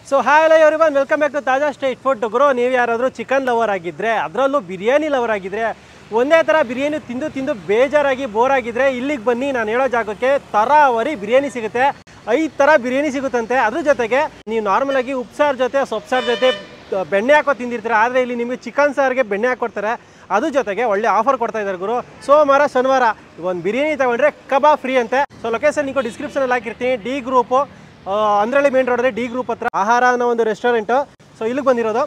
So hi hello everyone, welcome back to Taaza street food. ಗುರು, ನೀವು ಯಾರಾದರೂ ಚಿಕನ್ ಲವರ್ ಆಗಿದ್ದರೆ, ಅದರಲ್ಲೂ ಬಿರಿಯಾನಿ ಲವರ್ ಆಗಿದ್ದರೆ, ಒಂದೇ ಥರ ಬಿರಿಯಾನಿ ತಿಂದು ತಿಂದು ಬೇಜಾರಾಗಿ ಬೋರ್ ಆಗಿದ್ದರೆ ಇಲ್ಲಿಗೆ ಬನ್ನಿ. ನಾನು ಹೇಳೋ ಜಾಗಕ್ಕೆ ತರಾವರಿ ಬಿರಿಯಾನಿ ಸಿಗುತ್ತೆ. 5 ಥರ ಬಿರಿಯಾನಿ ಸಿಗುತ್ತಂತೆ. ಅದ್ರ ಜೊತೆಗೆ ನೀವು ನಾರ್ಮಲಾಗಿ ಉಪ್ಸಾರು ಜೊತೆ ಸೊಪ್ಸಾರು ಜೊತೆ ಬೆಣ್ಣೆ ಹಾಕೋ ತಿಂದಿರ್ತಾರೆ, ಆದರೆ ಇಲ್ಲಿ ನಿಮಗೆ ಚಿಕನ್ ಸಾರಿಗೆ ಬೆಣ್ಣೆ ಹಾಕ್ಕೊಡ್ತಾರೆ. ಅದ್ರ ಜೊತೆಗೆ ಒಳ್ಳೆ ಆಫರ್ ಕೊಡ್ತಾ ಇದ್ದಾರೆ ಗುರು. ಸೋಮವಾರ ಶನಿವಾರ ಒಂದು ಬಿರಿಯಾನಿ ತಗೊಂಡ್ರೆ ಕಬಾಬ್ ಫ್ರೀ ಅಂತೆ. ಸೊ ಲೊಕೇಶನ್ ನೀವು ಡಿಸ್ಕ್ರಿಪ್ಷನಲ್ಲಿ ಹಾಕಿರ್ತೀನಿ. D group, Andrahalli main road D group ಹತ್ರ ಆಹಾರ ಅನ್ನೋ ಒಂದು ರೆಸ್ಟೋರೆಂಟು. ಸೊ ಇಲ್ಲಿಗೆ ಬಂದಿರೋದು.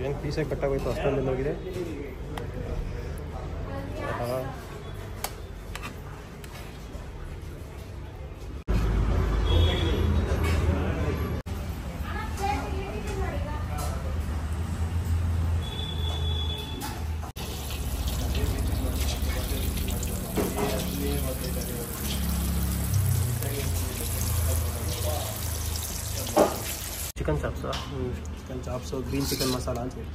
ಏನು ಪೀಸಾಗಿ ಕಟ್ಟಾಗೋಯ್ತು, ಅಷ್ಟೊಂದು ಹೋಗಿದೆ. Chicken chops, chicken chops, green chicken masala ಅಂತ ಹೇಳಿ.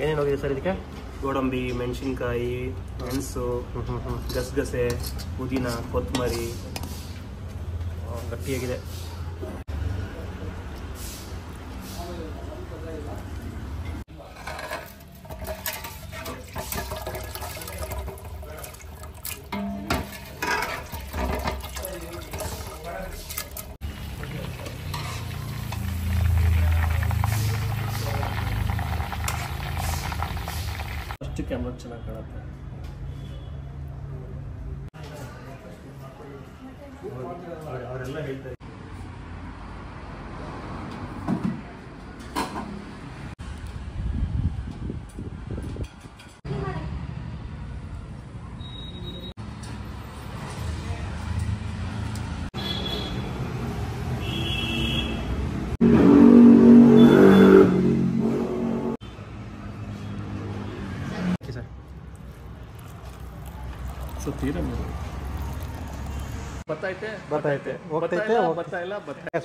ಏನೇನು ಹೋಗಿದೆ ಸರ್ ಇದಕ್ಕೆ? ಗೋಡಂಬಿ, ಮೆಣಸಿನ್ಕಾಯಿ, ಮೆಣಸು, ಗಸಗಸೆ, ಪುದೀನ, ಕೊತ್ತಂಬರಿ. ಗಟ್ಟಿಯಾಗಿದೆ. ಅಷ್ಟು ಕ್ಯಾಮ್ರಾ ಚೆನ್ನಾಗಿ ಕಾಣುತ್ತೆ. ಅವರೆಲ್ಲ ಹೇಳ್ತಾರೆ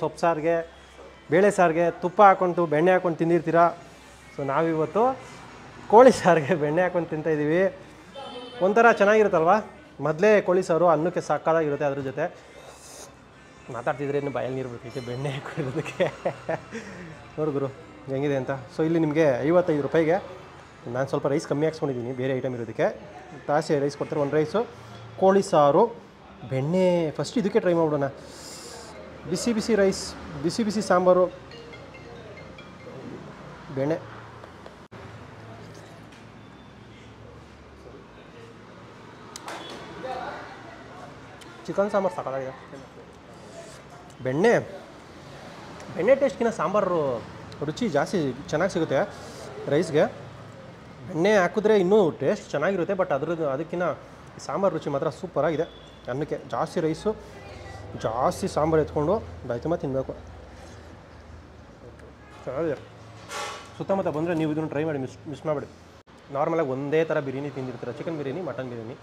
ಸೊಪ್ಪು ಸಾರಿಗೆ, ಬೇಳೆ ಸಾರಿಗೆ ತುಪ್ಪ ಹಾಕ್ಕೊಂಡು ಬೆಣ್ಣೆ ಹಾಕ್ಕೊಂಡು ತಿಂದಿರ್ತೀರಾ. ಸೊ ನಾವಿವತ್ತು ಕೋಳಿ ಸಾರಿಗೆ ಬೆಣ್ಣೆ ಹಾಕ್ಕೊಂಡು ತಿಂತಾಯಿದ್ದೀವಿ. ಒಂಥರ ಚೆನ್ನಾಗಿರುತ್ತಲ್ವ. ಮೊದಲೇ ಕೋಳಿ ಸಾರು ಅನ್ನಕ್ಕೆ ಸಾಕಾಗಿರುತ್ತೆ. ಅದ್ರ ಜೊತೆ ಮಾತಾಡ್ತಿದ್ರೆ ಇನ್ನು ಬಾಯಲ್ಲಿ ನೀರು ಬರ್ತೈತೆ ಬೆಣ್ಣೆ ಹಾಕಿರೋದಕ್ಕೆ. ನೋಡು ಗುರು ಹೆಂಗಿದೆ ಅಂತ. ಸೊ ಇಲ್ಲಿ ನಿಮಗೆ 55 ರೂಪಾಯಿಗೆ ನಾನು ಸ್ವಲ್ಪ ರೈಸ್ ಕಮ್ಮಿ ಹಾಕ್ಸ್ಕೊಂಡಿದ್ದೀನಿ, ಬೇರೆ ಐಟಮ್ ಇರೋದಕ್ಕೆ. ತಾಸೆ ರೈಸ್ ಕೊಡ್ತಾರೆ, ಒಂದು ರೈಸು, ಕೋಳಿ ಸಾರು, ಬೆಣ್ಣೆ. ಫಸ್ಟ್ ಇದಕ್ಕೆ ಟ್ರೈ ಮಾಡೋಣ. ಬಿಸಿ ಬಿಸಿ ರೈಸ್, ಬಿಸಿ ಬಿಸಿ ಸಾಂಬಾರು, ಬೆಣ್ಣೆ. ಚಿಕನ್ ಸಾಂಬಾರು ಸಾಕಾಗಿದೆ. ಬೆಣ್ಣೆ ಟೇಸ್ಟ್ಗಿಂತ ಸಾಂಬಾರು ರುಚಿ ಜಾಸ್ತಿ ಚೆನ್ನಾಗಿ ಸಿಗುತ್ತೆ ರೈಸ್ಗೆ. ಬೆಣ್ಣೆ ಹಾಕಿದ್ರೆ ಇನ್ನೂ ಟೇಸ್ಟ್ ಚೆನ್ನಾಗಿರುತ್ತೆ, ಬಟ್ ಅದಕ್ಕಿಂತ ಸಾಂಬಾರು ರುಚಿ ಮಾತ್ರ ಸೂಪರಾಗಿದೆ. ಅನ್ನಕ್ಕೆ ಜಾಸ್ತಿ ರೈಸು, ಜಾಸ್ತಿ ಸಾಂಬಾರು ಎತ್ಕೊಂಡು ತುಂಬ ತಿನ್ನಬೇಕು. ಚೆನ್ನಾಗಿದೆ. ಸುತ್ತಮುತ್ತ ಬಂದರೆ ನೀವು ಇದನ್ನು ಟ್ರೈ ಮಾಡಿ, ಮಿಸ್ ಮಾಡಬೇಡಿ. ನಾರ್ಮಲಾಗಿ ಒಂದೇ ಥರ ಬಿರಿಯಾನಿ ತಿಂದಿರ್ತೀರ, ಚಿಕನ್ ಬಿರಿಯಾನಿ, ಮಟನ್ ಬಿರಿಯಾನಿ.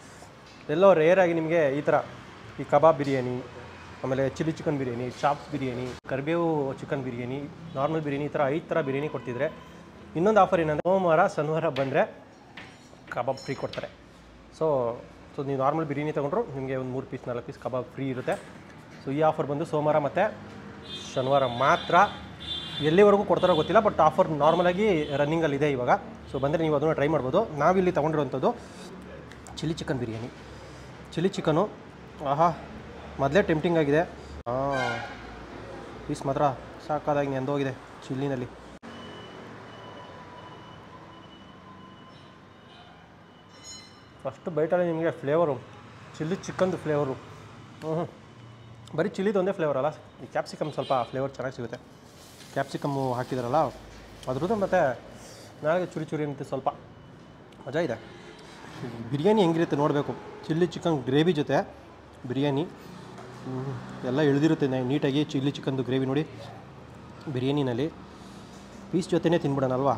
ಎಲ್ಲೋ ರೇರಾಗಿ ನಿಮಗೆ ಈ ಥರ ಈ ಕಬಾಬ್ ಬಿರಿಯಾನಿ, ಆಮೇಲೆ chilli chicken biryani, chops biryani, ಕರಿಬೇವು ಚಿಕನ್ ಬಿರಿಯಾನಿ, ನಾರ್ಮಲ್ ಬಿರಿಯಾನಿ, ಈ ಥರ 5 ಥರ ಬಿರಿಯಾನಿ ಕೊಡ್ತಿದ್ರೆ. ಇನ್ನೊಂದು ಆಫರ್ ಏನಂದರೆ ಸೋಮವಾರ ಶನಿವಾರ ಬಂದರೆ ಕಬಾಬ್ ಫ್ರೀ ಕೊಡ್ತಾರೆ. ಸೊ ನೀವು ನಾರ್ಮಲ್ ಬಿರಿಯಾನಿ ತೊಗೊಂಡ್ರು ನಿಮಗೆ ಒಂದು 3 ಪೀಸ್ 4 ಪೀಸ್ ಕಬಾಬ್ ಫ್ರೀ ಇರುತ್ತೆ. ಸೊ ಈ ಆಫರ್ ಬಂದು ಸೋಮವಾರ ಮತ್ತು ಶನಿವಾರ ಮಾತ್ರ. ಎಲ್ಲಿವರೆಗೂ ಕೊಡ್ತಾರೋ ಗೊತ್ತಿಲ್ಲ, ಬಟ್ ಆಫರ್ ನಾರ್ಮಲಾಗಿ ರನ್ನಿಂಗಲ್ಲಿದೆ ಇವಾಗ. ಸೊ ಬಂದರೆ ನೀವು ಅದನ್ನು ಟ್ರೈ ಮಾಡ್ಬೋದು. ನಾವಿಲ್ಲಿ ತೊಗೊಂಡಿರುವಂಥದ್ದು chilli chicken biryani. Chilli chicken ಆಹಾ ಮೊದಲೇ ಟೆಂಪ್ಟಿಂಗ್ ಆಗಿದೆ. ಪೀಸ್ ಮಾತ್ರ ಸಾಕಾದಾಗಿ ನೆಂದೋಗಿದೆ ಚಿಲ್ಲಿನಲ್ಲಿ. ಫಸ್ಟ್ ಬೈಟಲ್ಲಿ ನಿಮಗೆ ಫ್ಲೇವರು, ಚಿಲ್ಲಿ ಚಿಕನ್ದು ಫ್ಲೇವರು. ಬರೀ ಚಿಲ್ಲಿದು ಒಂದೇ ಫ್ಲೇವರ್ ಅಲ್ಲ, ಈ ಕ್ಯಾಪ್ಸಿಕಮ್ ಸ್ವಲ್ಪ ಫ್ಲೇವರ್ ಚೆನ್ನಾಗಿ ಸಿಗುತ್ತೆ. ಕ್ಯಾಪ್ಸಿಕಮ್ಮು ಹಾಕಿದಾರಲ್ಲ ಅದ್ರದ್ದು, ಮತ್ತು ನಾಳೆಗೆ ಚುರಿ ಚುರಿ ಅಂತ ಸ್ವಲ್ಪ ಮಜಾ ಇದೆ. ಬಿರಿಯಾನಿ ಹೆಂಗಿರುತ್ತೆ ನೋಡಬೇಕು. ಚಿಲ್ಲಿ ಚಿಕನ್ ಗ್ರೇವಿ ಜೊತೆ ಬಿರಿಯಾನಿ ಎಲ್ಲ ಇಳಿದಿರುತ್ತೆ ನೀಟಾಗಿ. ಚಿಲ್ಲಿ ಚಿಕನ್ದು ಗ್ರೇವಿ ನೋಡಿ ಬಿರಿಯಾನಿನಲ್ಲಿ ಪೀಸ್ ಜೊತೆನೇ ತಿನ್ಬಿಡೋಣಲ್ವಾ.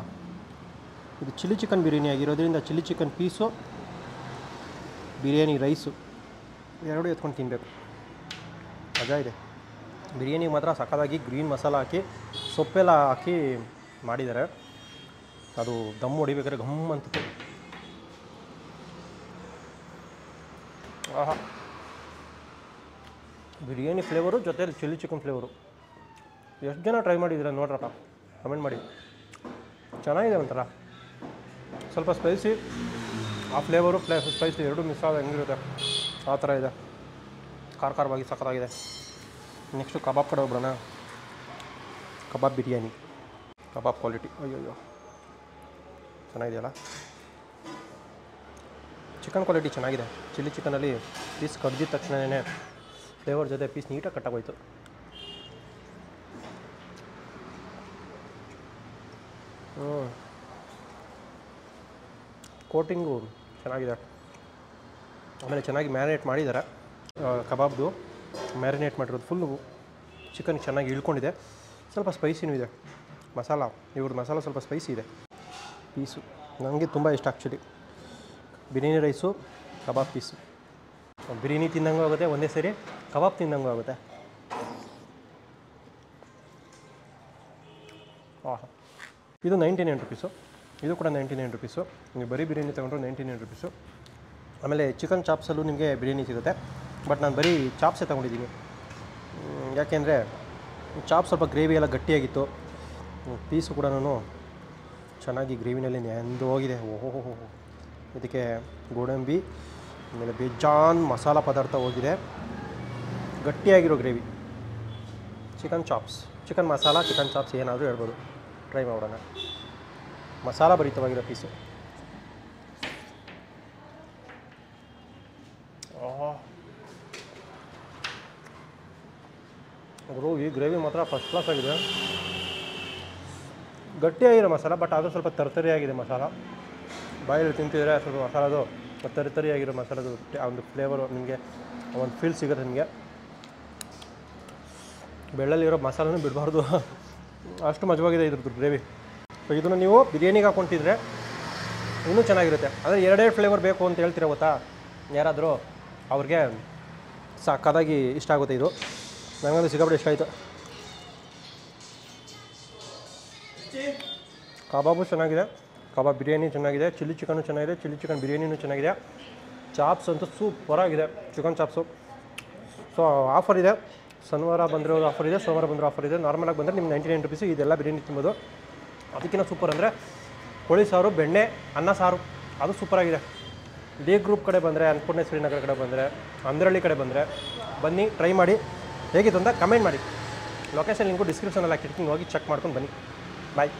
ಇದು ಚಿಲ್ಲಿ ಚಿಕನ್ ಬಿರಿಯಾನಿ ಆಗಿರೋದ್ರಿಂದ chilli chicken piece, biryani rice ಎರಡೂ ಎತ್ಕೊಂಡು ತಿನ್ನಬೇಕು. ಮಜಾ ಇದೆ. ಬಿರಿಯಾನಿ ಮಾತ್ರ ಸಖತ್ತಾಗಿ ಗ್ರೀನ್ ಮಸಾಲ ಹಾಕಿ ಸೊಪ್ಪೆಲ್ಲ ಹಾಕಿ ಮಾಡಿದ್ದಾರೆ. ಅದು ದಮ್ ಹೊಡಿಬೇಕಾದ್ರೆ ಘಮ್ ಅಂತಿತ್ತು. ಆಹಾ, ಬಿರಿಯಾನಿ ಫ್ಲೇವರು ಜೊತೆಲಿ ಚಿಲ್ಲಿ ಚಿಕನ್ ಫ್ಲೇವರು. ಎಷ್ಟು ಜನ ಟ್ರೈ ಮಾಡಿದ್ದೀರಾ ನೋಡ್ರಪ್ಪ, ಕಮೆಂಟ್ ಮಾಡಿ. ಚೆನ್ನಾಗಿದೆ, ಒಂಥರ ಸ್ವಲ್ಪ ಸ್ಪೈಸಿ, ಆ ಫ್ಲೇವರು ಸ್ಪೈಸಿ ಎರಡೂ ಮಿಸ್ ಆದ ಹೆಂಗಿರುತ್ತೆ ಆ ಥರ ಇದೆ. ಖಾರವಾಗಿ ಸಖತ್ತಾಗಿದೆ. ನೆಕ್ಸ್ಟು ಕಬಾಬ್ ಕಡೆ ಹೋಗ್ಬಿಡೋಣ. ಕಬಾಬ್ ಬಿರಿಯಾನಿ, ಕಬಾಬ್ ಕ್ವಾಲಿಟಿ ಅಯ್ಯೋ ಚೆನ್ನಾಗಿದೆಯಲ್ಲ. ಚಿಕನ್ ಕ್ವಾಲಿಟಿ ಚೆನ್ನಾಗಿದೆ. ಚಿಲ್ಲಿ ಚಿಕನಲ್ಲಿ ಪೀಸ್ ಕಡ್ದಿದ ತಕ್ಷಣವೇ ಫ್ಲೇವರ್ ಜೊತೆ ಪೀಸ್ ನೀಟಾಗಿ ಕಟ್ಟಾಗೋಯ್ತು. ಕೋಟಿಂಗು ಚೆನ್ನಾಗಿದೆ. ಆಮೇಲೆ ಚೆನ್ನಾಗಿ ಮ್ಯಾರಿನೇಟ್ ಮಾಡಿದ್ದಾರೆ. ಕಬಾಬ್ದು ಮ್ಯಾರಿನೇಟ್ ಮಾಡಿರೋದು ಫುಲ್ಲು ಚಿಕನ್ ಚೆನ್ನಾಗಿ ಇಳ್ಕೊಂಡಿದೆ. ಸ್ವಲ್ಪ ಸ್ಪೈಸಿನೂ ಇದೆ ಮಸಾಲ. ಇವ್ರದ್ದು ಮಸಾಲ ಸ್ವಲ್ಪ ಸ್ಪೈಸಿ ಇದೆ. ಪೀಸು ನನಗೆ ತುಂಬ ಇಷ್ಟ ಆ್ಯಕ್ಚುಲಿ. ಬಿರಿಯಾನಿ ರೈಸು, ಕಬಾಬ್ ಪೀಸು. ಬಿರಿಯಾನಿ ತಿಂದಂಗೂ ಆಗುತ್ತೆ ಒಂದೇ ಸೇರಿ, ಕಬಾಬ್ ತಿಂದಂಗೂ ಆಗುತ್ತೆ. ಇದು 99 ರುಪೀಸು. ಇದು ಕೂಡ 99 ರುಪೀಸು. ನೀವು ಬರೀ ಬಿರಿಯಾನಿ ತೊಗೊಂಡ್ರು 99 ರುಪೀಸು. ಆಮೇಲೆ ಚಿಕನ್ ಚಾಪ್ಸಲ್ಲೂ ನಿಮಗೆ ಬಿರಿಯಾನಿ ಸಿಗುತ್ತೆ. ಬಟ್ ನಾನು ಬರೀ ಚಾಪ್ಸೇ ತೊಗೊಂಡಿದ್ದೀನಿ. ಯಾಕೆಂದರೆ ಚಾಪ್ ಸ್ವಲ್ಪ ಗ್ರೇವಿ ಎಲ್ಲ ಗಟ್ಟಿಯಾಗಿತ್ತು. ಪೀಸು ಕೂಡ ಚೆನ್ನಾಗಿ ಗ್ರೇವಿನಲ್ಲಿ ನೆಂದು ಹೋಗಿದೆ. ಓಹೋ, ಇದಕ್ಕೆ ಗೋಡಂಬಿ ಆಮೇಲೆ ಬೇಜಾನ್ ಮಸಾಲ ಪದಾರ್ಥ ಹೋಗಿದೆ. ಗಟ್ಟಿಯಾಗಿರೋ gravy. Chicken chops, chicken masala, chicken chops ಏನಾದರೂ ಹೇಳ್ಬೋದು. ಟ್ರೈ ಮಾಡೋಣ. ಮಸಾಲ ಭರಿತವಾಗಿರೋ ಪೀಸು. ಈ ಗ್ರೇವಿ ಮಾತ್ರ ಫಸ್ಟ್ ಕ್ಲಾಸ್ ಆಗಿದೆ. ಗಟ್ಟಿಯಾಗಿರೋ ಮಸಾಲ, ಬಟ್ ಅದು ಸ್ವಲ್ಪ ತರ್ತರಿಯಾಗಿದೆ ಮಸಾಲ. ಬಾಯಲ್ಲಿ ತಿಂತಿದ್ರೆ ಸ್ವಲ್ಪ ಮಸಾಲದು ತರಿತರಿಯಾಗಿರೋ ಮಸಾಲದು ಒಂದು ಫ್ಲೇವರು ನಿಮಗೆ ಒಂದು ಫೀಲ್ ಸಿಗುತ್ತೆ. ನಿಮಗೆ ಬೆಳ್ಳಲ್ಲಿರೋ ಮಸಾಲನೂ ಬಿಡಬಾರ್ದು, ಅಷ್ಟು ಮಜವಾಗಿದೆ ಇದ್ರದ್ದು ಗ್ರೇವಿ. ಸೊ ಇದನ್ನು ನೀವು ಬಿರಿಯಾನಿಗೆ ಹಾಕ್ಕೊಂತಿದ್ರೆ ಇನ್ನೂ ಚೆನ್ನಾಗಿರುತ್ತೆ. ಆದರೆ ಎರಡೆರಡು ಫ್ಲೇವರ್ ಬೇಕು ಅಂತ ಹೇಳ್ತೀರ ಗೊತ್ತಾ ಯಾರಾದರೂ, ಅವ್ರಿಗೆ ಸಕ್ಕತ್ತಾಗಿ ಇಷ್ಟ ಆಗುತ್ತೆ ಇದು. ನನಗಂದು ಸಿಕ್ಕಾಪಟ್ಟೆ ಇಷ್ಟ ಆಯಿತು. ಕಬಾಬು ಚೆನ್ನಾಗಿದೆ, ಕಬಾಬ್ ಬಿರಿಯಾನಿ ಚೆನ್ನಾಗಿದೆ, ಚಿಲ್ಲಿ ಚಿಕನ್ನು ಚೆನ್ನಾಗಿದೆ, ಚಿಲ್ಲಿ ಚಿಕನ್ ಬಿರಿಯಾನಿನೂ ಚೆನ್ನಾಗಿದೆ. ಚಾಪ್ಸ್ ಅಂತೂ ಸೂಪರಾಗಿದೆ, ಚಿಕನ್ ಚಾಪ್ಸು. ಸೊ ಆಫರ್ ಇದೆ, ಶನಿವಾರ ಬಂದಿರೋ ಆಫರ್ ಇದೆ, ಸೋಮವಾರ ಬಂದಿರೋ ಆಫರ್ ಇದೆ. ನಾರ್ಮಲಾಗಿ ಬಂದರೆ ನಿಮ್ಗೆ 99 ರುಪೀಸು ಇದೆಲ್ಲ ಬಿರಿಯಾನಿ ತಿನ್ಬೋದು. ಅದಕ್ಕಿಂತ ಸೂಪರ್ ಅಂದರೆ ಕೋಳಿ ಸಾರು, ಬೆಣ್ಣೆ, ಅನ್ನ ಸಾರು, ಅದು ಸೂಪರಾಗಿದೆ. ಡಿ ಗ್ರೂಪ್ ಕಡೆ ಬಂದರೆ, ಅನ್ನಪೂರ್ಣೇಶ್ವರಿ ನಗರ ಕಡೆ ಬಂದರೆ, ಅಂದ್ರಳ್ಳಿ ಕಡೆ ಬಂದರೆ ಬನ್ನಿ, ಟ್ರೈ ಮಾಡಿ. ಹೇಗಿತ್ತು ಅಂತ ಕಮೆಂಟ್ ಮಾಡಿ. ಲೊಕೇಶನ್ ಲಿಂಕು ಡಿಸ್ಕ್ರಿಪ್ಷನಲ್ಲಿ ಹಾಕಿರ್ತೀನಿ, ಹೋಗಿ ಚೆಕ್ ಮಾಡ್ಕೊಂಡು ಬನ್ನಿ. ಬಾಯ್.